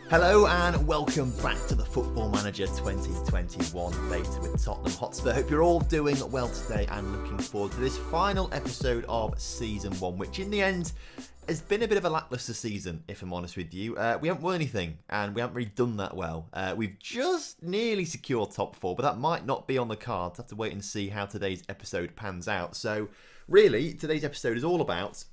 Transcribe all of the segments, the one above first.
Hello and welcome back to the Football Manager 2021 beta with Tottenham Hotspur. Hope you're all doing well today and looking forward to this final episode of Season 1, which in the end has been a bit of a lacklustre season, if I'm honest with you. We haven't won anything and we haven't really done that well. We've just nearly secured top 4, but that might not be on the cards. Have to wait and see how today's episode pans out. So really, today's episode is all about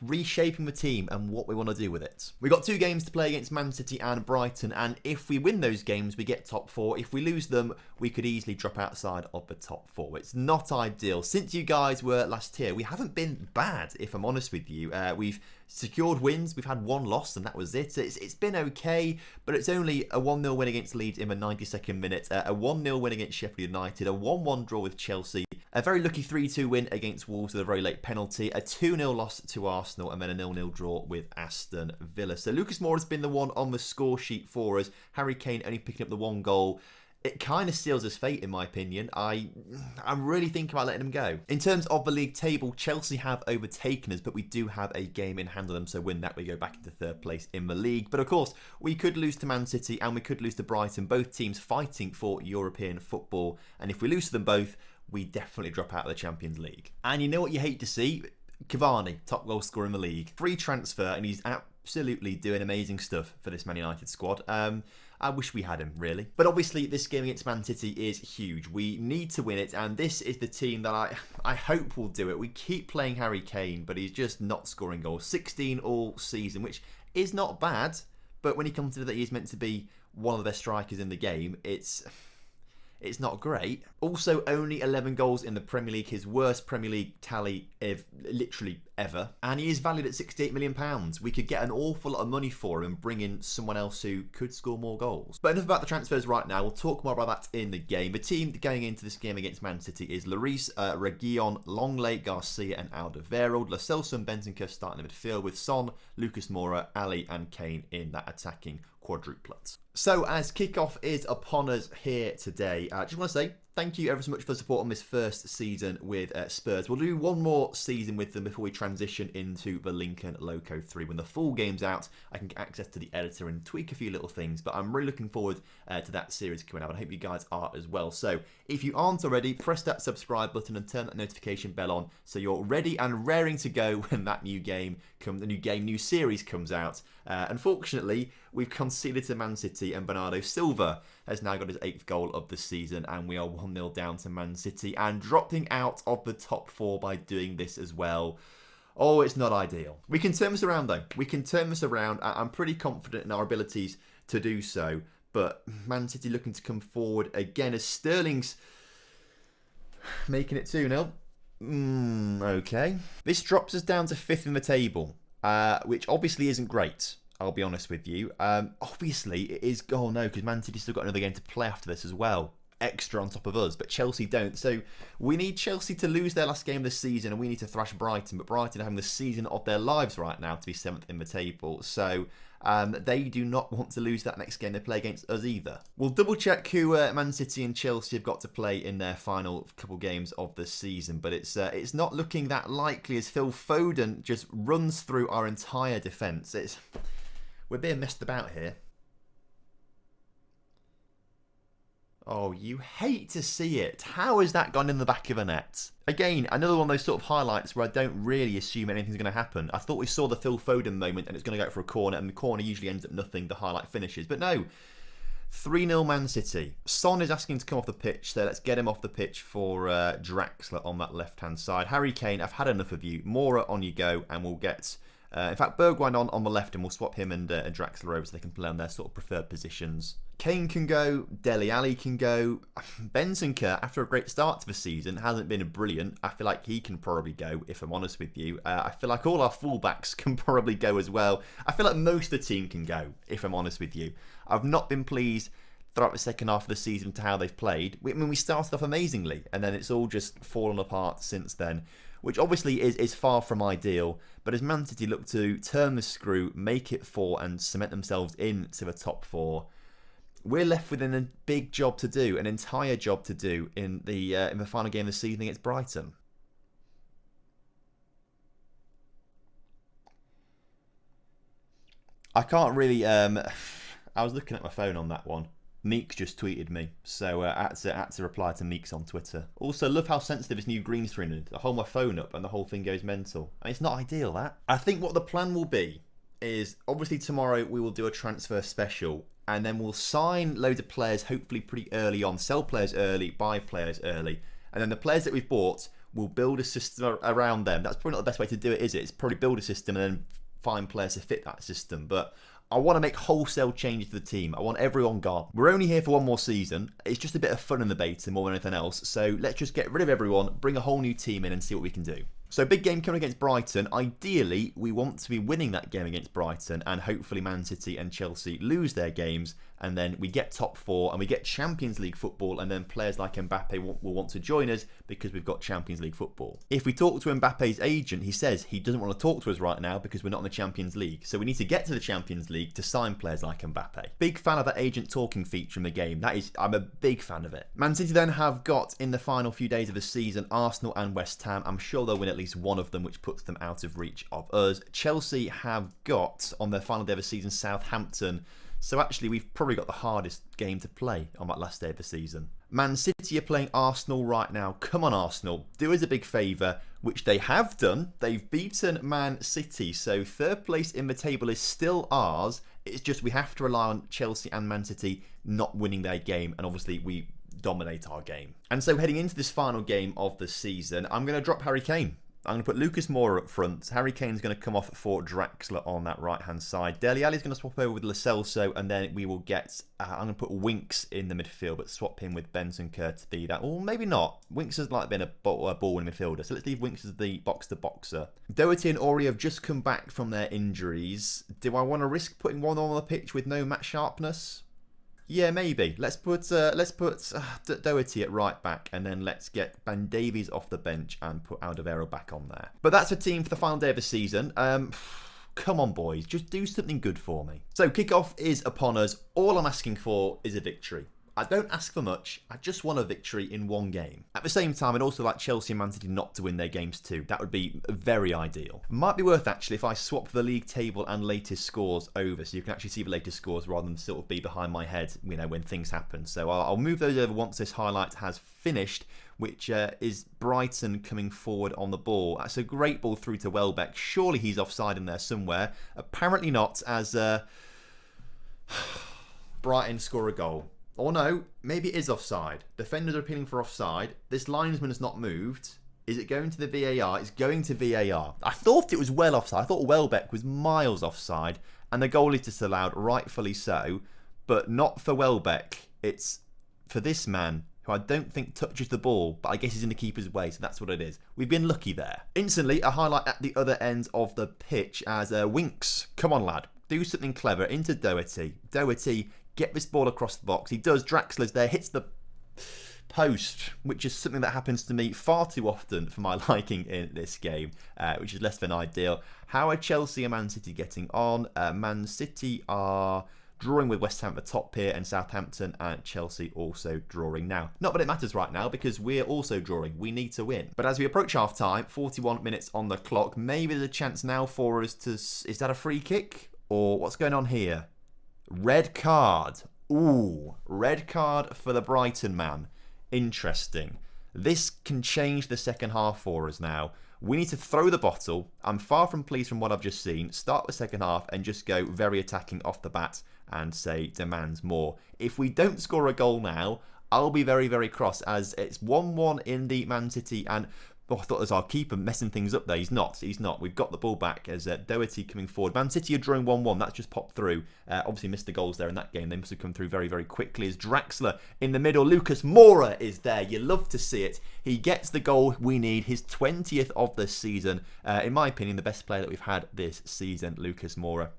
reshaping the team and what we want to do with it. We've got 2 games to play against Man City and Brighton, and if we win those games we get top 4. If we lose them we could easily drop outside of the top 4. It's not ideal. Since you guys were last here we haven't been bad, if I'm honest with you. We've secured wins, we've had 1 loss and that was it. It's been okay, but it's only a 1-0 win against Leeds in the 92nd minute, a 1-0 win against Sheffield United, a 1-1 draw with Chelsea, a very lucky 3-2 win against Wolves with a very late penalty, a 2-0 loss to Arsenal, and then a 0-0 draw with Aston Villa. So Lucas Moura has been the one on the score sheet for us. Harry Kane only picking up the 1 goal. It kind of seals his fate, in my opinion. I'm really thinking about letting him go. In terms of the league table, Chelsea have overtaken us, but we do have a game in hand on them, so win that, we go back into 3rd place in the league. But of course, we could lose to Man City and we could lose to Brighton, both teams fighting for European football. And if we lose to them both, we definitely drop out of the Champions League. And you know what you hate to see? Cavani, top goal scorer in the league. Free transfer, and he's absolutely doing amazing stuff for this Man United squad. I wish we had him, really. But obviously, this game against Man City is huge. We need to win it, and this is the team that I hope will do it. We keep playing Harry Kane, but he's just not scoring goals. 16 all season, which is not bad, but when you consider that he's meant to be one of the best strikers in the game, it's not great. Also, only 11 goals in the Premier League, his worst Premier League tally literally ever. And he is valued at £68 million. We could get an awful lot of money for him and bring in someone else who could score more goals. But enough about the transfers right now. We'll talk more about that in the game. The team going into this game against Man City is Lloris, Reguilon, Longley, Garcia and Alderweireld. Lo Celso and Bentancur starting in midfield with Son, Lucas Moura, Ali and Kane in that attacking quadruplet. So as kickoff is upon us here today, I just want to say thank you ever so much for the support on this first season with Spurs. We'll do 1 more season with them before we transition into the Lincoln Loco 3. When the full game's out, I can get access to the editor and tweak a few little things, but I'm really looking forward to that series coming out, and I hope you guys are as well. So if you aren't already, press that subscribe button and turn that notification bell on so you're ready and raring to go when that new series comes out. Unfortunately, we've conceded to Man City and Bernardo Silva has now got his 8th goal of the season, and we are 1-0 down to Man City and dropping out of the top 4 by doing this as well. Oh, it's not ideal. We can turn this around though. We can turn this around. I'm pretty confident in our abilities to do so, but Man City looking to come forward again as Sterling's making it 2-0. Okay. This drops us down to 5th in the table, which obviously isn't great. I'll be honest with you. Obviously, it is... Oh, no, because Man City's still got another game to play after this as well. Extra on top of us, but Chelsea don't. So we need Chelsea to lose their last game this season, and we need to thrash Brighton. But Brighton are having the season of their lives right now to be 7th in the table. So they do not want to lose that next game they play against us either. We'll double check who Man City and Chelsea have got to play in their final couple games of the season, but it's not looking that likely as Phil Foden just runs through our entire defence. We're being messed about here. Oh, you hate to see it. How has that gone in the back of a net? Again, another one of those sort of highlights where I don't really assume anything's going to happen. I thought we saw the Phil Foden moment and it's going to go out for a corner, and the corner usually ends up nothing, the highlight finishes. But no, 3-0 Man City. Son is asking to come off the pitch, so let's get him off the pitch for Draxler on that left-hand side. Harry Kane, I've had enough of you. Moura, on you go, and we'll get... in fact, Bergwijn on the left, and we'll swap him and Draxler over so they can play on their sort of preferred positions. Kane can go, Dele Alli can go. Bentancur, after a great start to the season, hasn't been brilliant. I feel like he can probably go, if I'm honest with you. I feel like all our fullbacks can probably go as well. I feel like most of the team can go, if I'm honest with you. I've not been pleased throughout the second half of the season to how they've played. I mean, we started off amazingly, and then it's all just fallen apart since then, which obviously is far from ideal. But as Man City look to turn the screw, make it 4 and cement themselves into the top 4, we're left with a big job to do, an entire job to do in the final game of the season against Brighton. I can't really. I was looking at my phone on that one. Meeks just tweeted me, so I had to reply to Meeks on Twitter. Also, love how sensitive his new green screen is. I hold my phone up and the whole thing goes mental. And it's not ideal, that. I think what the plan will be is, obviously tomorrow we will do a transfer special, and then we'll sign loads of players hopefully pretty early on, sell players early, buy players early, and then the players that we've bought, we'll build a system around them. That's probably not the best way to do it, is it? It's probably build a system and then find players to fit that system, but I want to make wholesale changes to the team. I want everyone gone. We're only here for one more season. It's just a bit of fun in the beta more than anything else. So let's just get rid of everyone, bring a whole new team in and see what we can do. So big game coming against Brighton. Ideally, we want to be winning that game against Brighton, and hopefully Man City and Chelsea lose their games, and then we get top four and we get Champions League football, and then players like Mbappe will want to join us because we've got Champions League football. If we talk to Mbappe's agent, he says he doesn't want to talk to us right now because we're not in the Champions League. So we need to get to the Champions League to sign players like Mbappe. Big fan of that agent talking feature in the game. I'm a big fan of it. Man City then have got, in the final few days of the season, Arsenal and West Ham. I'm sure they'll win at least one of them, which puts them out of reach of us. Chelsea have got, on their final day of the season, Southampton. So actually, we've probably got the hardest game to play on that last day of the season. Man City are playing Arsenal right now. Come on, Arsenal. Do us a big favour, which they have done. They've beaten Man City. So third place in the table is still ours. It's just we have to rely on Chelsea and Man City not winning their game. And obviously, we dominate our game. And so heading into this final game of the season, I'm going to drop Harry Kane. I'm going to put Lucas Moura up front. Harry Kane's going to come off for Draxler on that right-hand side. Dele Alli's going to swap over with Lo Celso, and then we will get... I'm going to put Winks in the midfield, but swap him with Bentancur to be that. Or maybe not. Winks has like been a ball-winning midfielder, so let's leave Winks as the box-to-boxer. Doherty and Ori have just come back from their injuries. Do I want to risk putting one on the pitch with no match sharpness? Yeah, maybe. Let's put Doherty at right back, and then let's get Ben Davies off the bench and put Alderweireld back on there. But that's the team for the final day of the season. Come on, boys. Just do something good for me. So, kickoff is upon us. All I'm asking for is a victory. I don't ask for much. I just want a victory in one game. At the same time, I'd also like Chelsea and Man City not to win their games too. That would be very ideal. Might be worth actually if I swap the league table and latest scores over, so you can actually see the latest scores rather than sort of be behind my head, you know, when things happen. So I'll move those over once this highlight has finished, which is Brighton coming forward on the ball. That's a great ball through to Welbeck. Surely he's offside in there somewhere. Apparently not, as Brighton score a goal. Or no, maybe it is offside. Defenders are appealing for offside. This linesman has not moved. Is it going to the VAR? It's going to VAR. I thought it was well offside. I thought Welbeck was miles offside. And the goal is disallowed, rightfully so. But not for Welbeck. It's for this man, who I don't think touches the ball. But I guess he's in the keeper's way, so that's what it is. We've been lucky there. Instantly, a highlight at the other end of the pitch as Winks. Come on, lad. Do something clever. Into Doherty. Doherty... Get this ball across the box. He does. Draxler's there. Hits the post, which is something that happens to me far too often for my liking in this game, which is less than ideal. How are Chelsea and Man City getting on? Man City are drawing with West Ham at the top here, and Southampton and Chelsea also drawing now. Not that it matters right now because we're also drawing. We need to win. But as we approach half time, 41 minutes on the clock, maybe there's a chance now for us to... Is that a free kick? Or what's going on here? Red card. Ooh, red card for the Brighton man. Interesting. This can change the second half for us now. We need to throw the bottle. I'm far from pleased from what I've just seen. Start the second half and just go very attacking off the bat and say demands more. If we don't score a goal now, I'll be very, very cross, as it's 1-1 in the Man City and... Oh, I thought it was our keeper messing things up there. He's not. We've got the ball back as Doherty coming forward. Man City are drawing 1-1. That's just popped through. Obviously missed the goals there in that game. They must have come through very, very quickly. As Draxler in the middle. Lucas Moura is there. You love to see it. He gets the goal we need. His 20th of the season. In my opinion, the best player that we've had this season, Lucas Moura.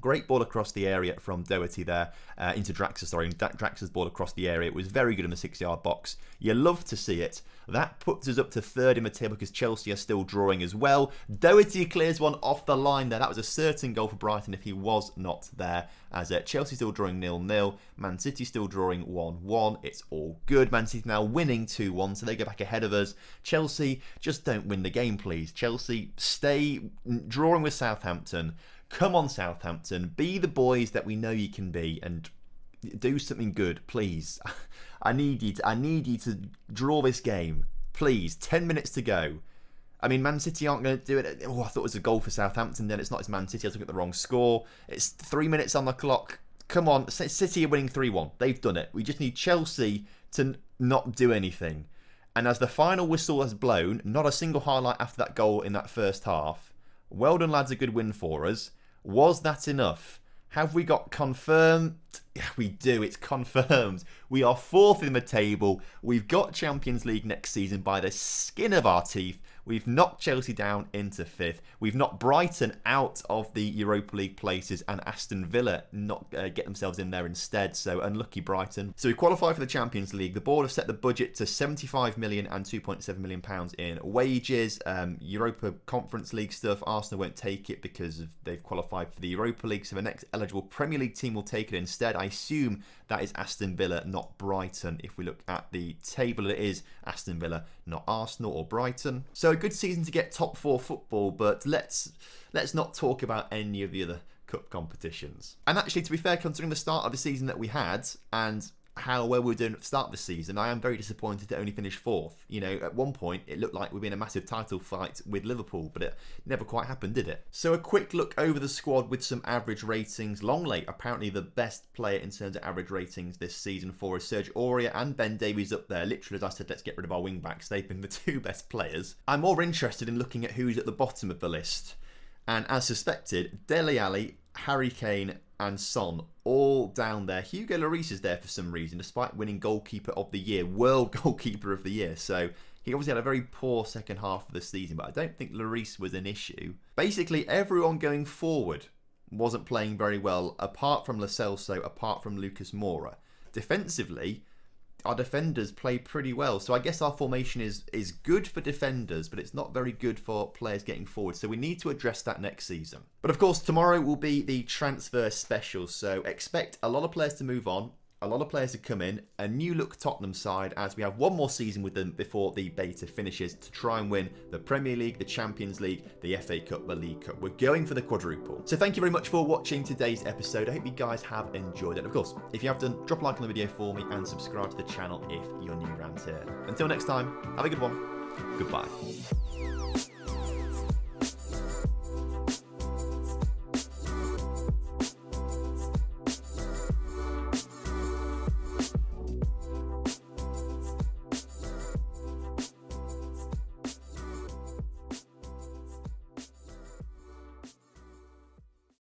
Great ball across the area from Doherty there into Draxler. Sorry, Draxler's ball across the area. It was very good in the 6-yard box. You love to see it. That puts us up to third in the table because Chelsea are still drawing as well. Doherty clears one off the line there. That was a certain goal for Brighton if he was not there. As Chelsea still drawing 0-0. Man City still drawing 1-1. It's all good. Man City now winning 2-1, so they go back ahead of us. Chelsea, just don't win the game, please. Chelsea, stay drawing with Southampton. Come on, Southampton, be the boys that we know you can be and do something good, please. I need you to draw this game. Please, 10 minutes to go. I mean, Man City aren't going to do it. Oh, I thought it was a goal for Southampton then. It's not. It's Man City. I took it the wrong score. It's 3 minutes on the clock. Come on, City are winning 3-1. They've done it. We just need Chelsea to not do anything. And as the final whistle has blown, not a single highlight after that goal in that first half. Well done, lads. A good win for us. Was that enough? Have we got confirmed? Yeah, we do. It's confirmed. We are 4th in the table. We've got Champions League next season by the skin of our teeth. We've knocked Chelsea down into 5th. We've knocked Brighton out of the Europa League places and Aston Villa not get themselves in there instead. So unlucky Brighton. So we qualify for the Champions League. The board have set the budget to 75 million and 2.7 million pounds in wages. Europa Conference League stuff. Arsenal won't take it because they've qualified for the Europa League. So the next eligible Premier League team will take it instead. I assume that is Aston Villa, not Brighton. If we look at the table, it is Aston Villa, not Arsenal or Brighton. So a good season to get top 4 football, but let's not talk about any of the other cup competitions. And actually, to be fair, considering the start of the season that we had and how well we were doing at the start of the season, I am very disappointed to only finish 4th. You know, at one point it looked like we'd be in a massive title fight with Liverpool, but it never quite happened, did it? So a quick look over the squad with some average ratings. Longley, apparently the best player in terms of average ratings this season for us. Serge Aurier and Ben Davies up there. Literally, as I said, let's get rid of our wing backs. They've been the 2 best players. I'm more interested in looking at who's at the bottom of the list. And as suspected, Dele Alli, Harry Kane and Son all down there. Hugo Lloris is there for some reason, despite winning Goalkeeper of the Year, World Goalkeeper of the Year. So he obviously had a very poor second half of the season, but I don't think Lloris was an issue. Basically, everyone going forward wasn't playing very well, apart from Lo Celso, apart from Lucas Moura. Defensively, our defenders play pretty well. So I guess our formation is good for defenders, but it's not very good for players getting forward. So we need to address that next season. But of course, tomorrow will be the transfer special. So expect a lot of players to move on, a lot of players to come in, a new look Tottenham side as we have one more season with them before the beta finishes to try and win the Premier League, the Champions League, the FA Cup, the League Cup. We're going for the quadruple. So thank you very much for watching today's episode. I hope you guys have enjoyed it. Of course, if you have done, drop a like on the video for me and subscribe to the channel if you're new around here. Until next time, have a good one. Goodbye.